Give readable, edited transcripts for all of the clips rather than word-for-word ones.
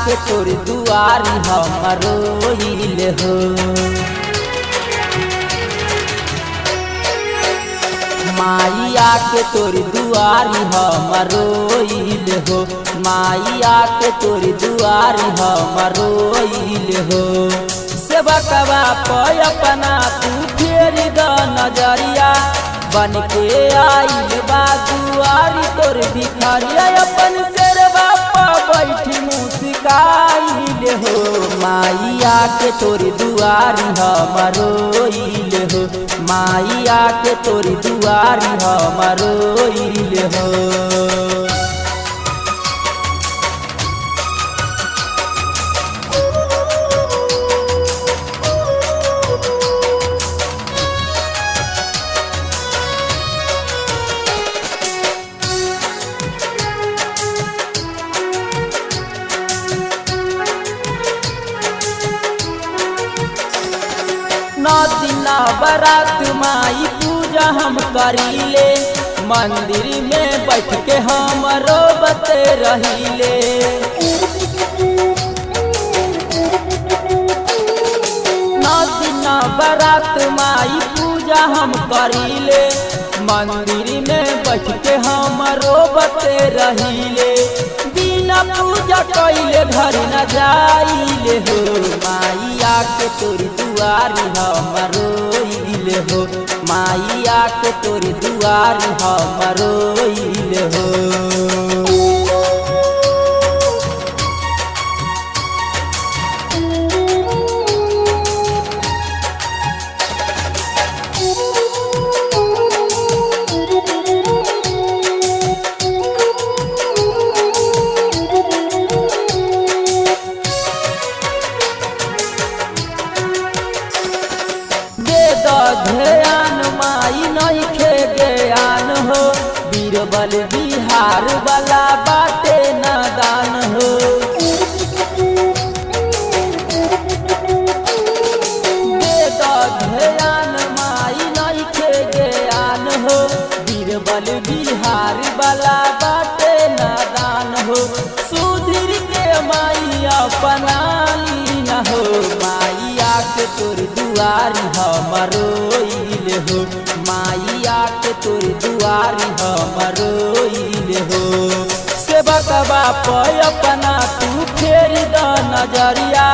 के तोर दुआरी हम रोइल हो। माइया के तोर दुआरी हम रोइल हो। माइया के तोर दुआरी हम रोइल हो। सेवकवा पे अपना तू फेर द नजरिया, बन के आइल बा दुआरी तोर भिखरिया। अपन शेरवा पे बैठी मुस्काइल हो। माइया के तोर दुआरी हम रोइल हो। माइया के तोर दुआरी हम रोइल हो। दिन बरात माई पूजा हम करीले, मंदिर में बैठ के हम रोबते रहीले। दिन बरात माई पूजा हम करीले, मंदिर में बैठ के हम रोबते रहीले। बिना पूजा कइले घर न जाइले हो। माइया के तोर दुआरी हम रोइल हो। माइया के तोर दुआरी हम रोइल हो। ध्यान माई नहीं खे ज्ञान हो। बीरबल बिहार वाला बाटे नादान हो। ध्यान माई नहीं खे ज्ञान हो। बीरबल बिहार वाला बाटे नादान हो। सुधीर के माई अपना लीना हो। माइया के तोर दुआरी हम रोइल हो। माइया के तोर दुआरी हम रोइल हो। सेवकवा पे अपना तू फेर द नजरिया,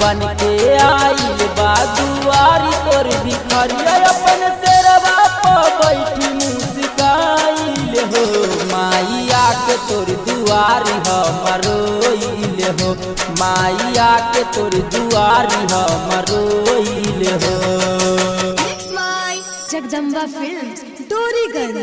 बन के आइल बा दुआरी तोर भिखरिया। अपन शेरवा पे बैठी मुस्काइल हो। माइया के तोर दुआरी हम रोइल हो। माइया के तोर दुआरी हम रोइल हो। जगदम्बा फिल्म्स, डोरीगंज।